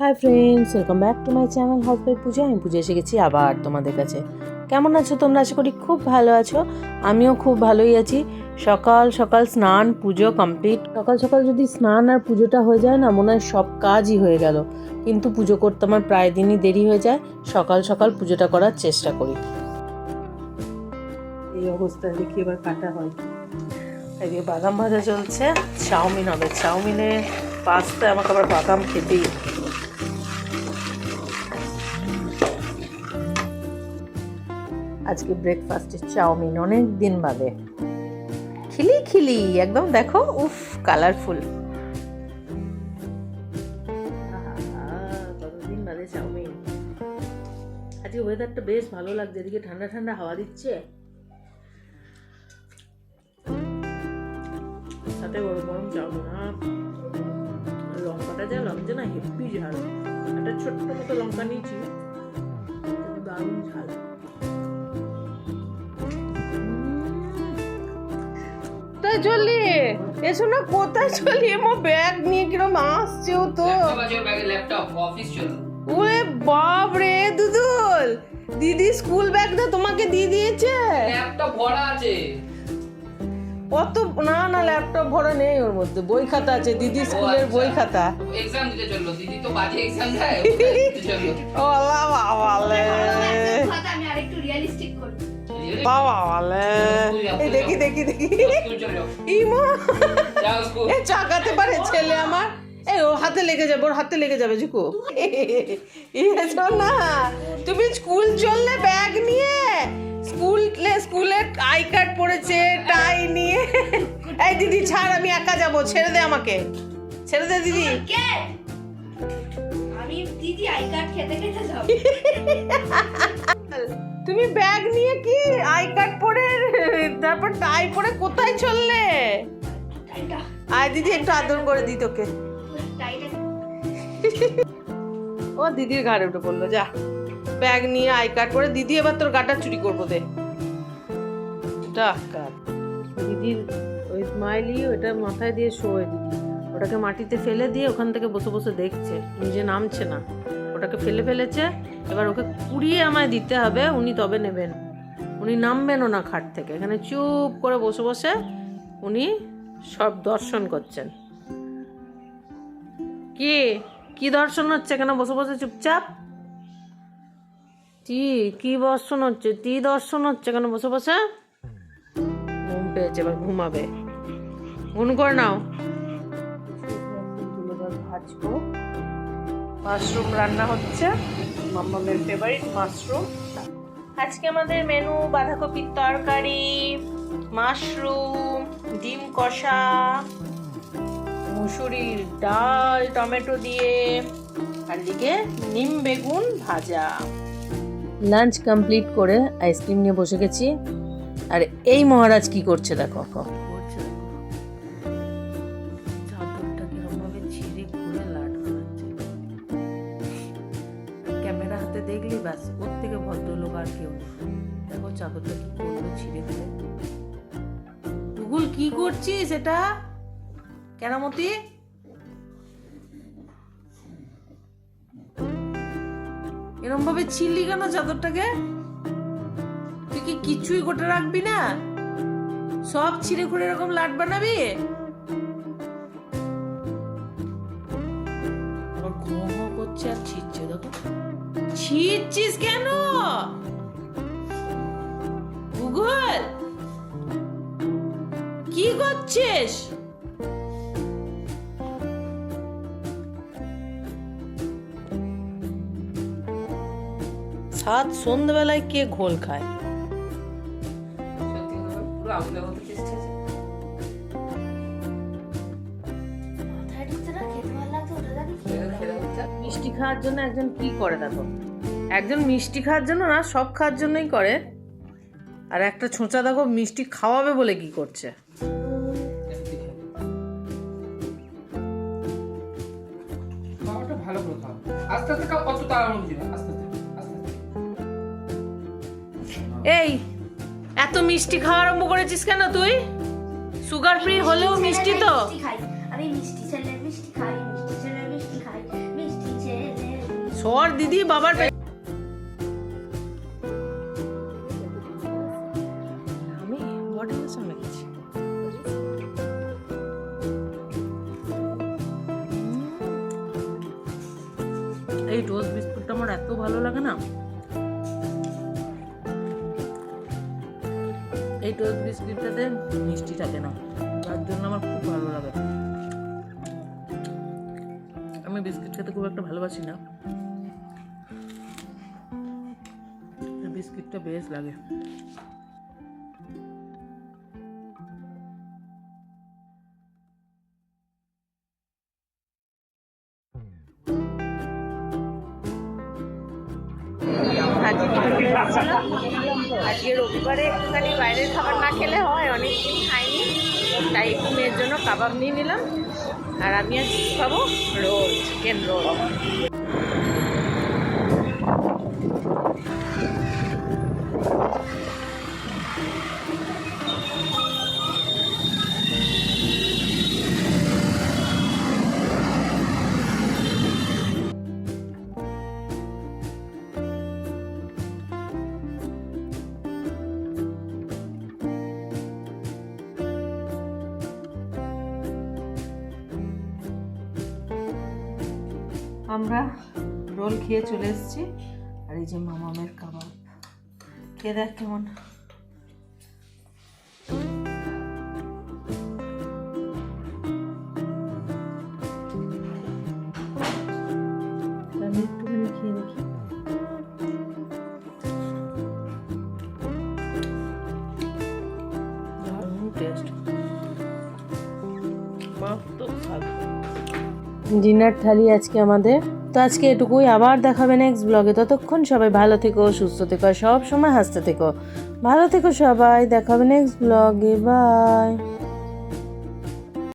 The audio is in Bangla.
High friends, welcome back to my channel house by Puja. আমি পূজা এসে গেছি আবার তোমাদের কাছে। কেমন আছো তোমরা? আশা করি খুব ভালো আছো। আমিও খুব ভালোই আছি। সকাল সকাল স্নান পুজো কমপ্লিট। সকাল সকাল যদি স্নান আর পুজোটা হয়ে যায় না, মনে হয় সব কাজই হয়ে গেল। কিন্তু পুজো করতে আমার প্রায় দিনই দেরি হয়ে যায়। সকাল সকাল পুজোটা করার চেষ্টা করি। এই অবস্থায় দেখি এবার কাটা হয়। এদিকে বাদাম ভাজা চলছে, চাউমিন হবে। চাউমিনে পাস্তা, আমাকে আবার বাদাম খেতেই। আজকে ব্রেকফাস্টে চাউমিন, অনেক দিন বাদে। খিলি খিলি একদম, দেখো, উফ কালারফুল। কতদিন বাদে চাউমিন। আজকে ওয়েদারটা বেশ ভালো লাগছে, এদিকে ঠান্ডা ঠান্ডা হাওয়া দিচ্ছে, সাথে গরম গরম চাউমিন। লঙ্কাটা যা লাগছে না, হেব্বি ঝাল। একটা ছোট্ট মতো লঙ্কা নিয়েছি, দারুণ ঝাল। কোথায় চলি? এসো না, কোথায় চলি? আমার ব্যাগ নিয়ে কিরম আসছে ও তো। ওরে বাপ রে দুদুল, দিদি স্কুল ব্যাগটা তোমাকে দিয়ে দিয়েছে? ল্যাপটপ ভরা আছে। অত না না, ল্যাপটপ ভরা নেই, ওর মধ্যে বই খাতা আছে, দিদি স্কুলের বই খাতা। এক্সাম দিতে চললো, দিদি তো বাজে এক্সাম দেয়। ওলা বাবালে, আমি আরেকটু রিয়েলিস্টিক করব। বাবালে, এই দেখি দেখি দেখি, ইমা এ চাকাতে পারে ছেলে আমার। এই ও হাতে লেগে যাবে, ওর হাতে লেগে যাবে ঝুকু। এসো না, তুমি স্কুল চললে ব্যাগ নিয়ে, স্কুলের আই কার্ড পড়েছে, টাই নিয়ে। এই দিদি ছাড়, আমি একা যাবো, ছেড়ে দে আমাকে, ছেড়ে দে দিদি। আমি দিদি আই কার্ড খেতে খেতে যাব। তুমি ব্যাগ নিয়ে কি আই কার্ড পরে, তারপর টাই পরে কোথায় চললে? আয় দিদি, একটু আদর করে দি তোকে। ও দিদির ঘাড়ে উঠে পড়লো, যা ব্যাগ নিয়ে আই কার্ড পরে। দিদি এবার তোর গাটা চুরি করবো দে। ডাকাত দিদির ওই স্মাইলি, ওটা মাথায় দিয়ে শোয় দিদি, ওটাকে মাটিতে ফেলে দিয়ে ওখান থেকে বসে বসে দেখছে, নিজে নামছে না। ওটাকে ফেলে ফেলেছে, এবার ওকে কুড়িয়ে আমায় দিতে হবে, উনি তবে নেবেন। উনি নামবেনও না খাট থেকে, এখানে চুপ করে বসে বসে উনি সব দর্শন করছেন। কি কি দর্শন হচ্ছে? কেন বসে বসে চুপচাপ? কি দর্শন হচ্ছে? দর্শন হচ্ছে কেন বসে বসে? ঘুম পেয়েছে, এবার ঘুমাবে। ঘুম করে নাও। ভাজবো, মাশরুম রান্না হচ্ছে, মাম্মামের ফেভারিট মাশরুম। আজকে আমাদের মেনু বাঁধাকপির তরকারি, মাশরুম, ডিম কষা, মুসুরির ডাল টমেটো দিয়ে, আর দিকে নিম বেগুন ভাজা। লাঞ্চ কমপ্লিট করে আইসক্রিম নিয়ে বসে গেছি। আর এই মহারাজ কি করছে দেখো, চাদরটা কিরমভাবে ছিঁড়ে ঘুরে লাট বানাচ্ছে। ক্যামেরা হাতে দেখলি ব্যাস, ওর থেকে ভদ্রলোক আর কেউ নেই। দেখো চাদরটা কি করলো, ছিঁড়ে ফেলে। টুগুল কি করছিস এটা? কেরামতি, এরম ভাবে ছিললি কেন চাদরটাকে? তুই কি কিছুই গোটা রাখবি না? সব ছিঁড়ে খুঁড়ে এরকম লাট বানাবি? ঘুম করছে আর ছিঁড়ছে, দেখো। ছিঁড়ছিস কেন গুগল? কি করছিস? সাত সন্ধ্যাবেলায় কে ঘোল খায়? পুরো আগুনের মতো টেস্ট আছে। মিষ্টি খাওয়ার জন্য একজন কি করে দেখো, একজন মিষ্টি খাওয়ার জন্য না, সব খাওয়ার জন্যই করে। আর একটা ছোঁচা দেখো মিষ্টি খাওয়াবে বলে কি করছে। খাওয়াটা ভালো করে খাও, আস্তে আস্তে খাও, অত তাড়াহুড়ো দিও না, আস্তে আস্তে আস্তে আস্তে। এই এত মিষ্টি খাওয়া আরম্ভ করেছিস কেন তুই? সুগার ফ্রি হলেও মিষ্টি তো। আমি মিষ্টি ছেলে মিষ্টি খাই, মিষ্টি ছেলে মিষ্টি খাই, মিষ্টি ছেলে সর দিদি বাবার আমি বডি লোশন মেখেছি। এই টোস্ট বিস্কুটটা আমার এত ভালো লাগে না, এই টোস্ট বিস্কুটটাতে মিষ্টি থাকে না, তার জন্য আমার খুব ভালো লাগে। আমি বিস্কিট খেতে খুব একটা ভালোবাসি না, বিস্কিটটা বেশ লাগে। আজকে রবিবারে একটুখানি বাইরের খাবার না খেলে হয়, অনেকদিন খাইনি, তাই একটু মেয়ের জন্য কাবাব নিয়ে নিলাম। আর আমি আজ খাবো রোল, চিকেন রোল। আমরা রোল খেয়ে চলে এসেছি, আর এই যে মামামের কাবাব খেয়ে দেখ কেমন। আমি একটুখানি খেয়ে দেখি। দারুণ টেস্ট, মারাত্মক স্বাদ। ডিনার থালি আজকে আমাদের। তো আজকে এটুকুই, আবার দেখাবে নেক্সট ব্লগে। ততক্ষণ সবাই ভালো থেকো, সুস্থ থেকো, সব সময় হাসতে থেকো। ভালো থেকো সবাই, দেখাবে নেক্সট ব্লগে। বাই।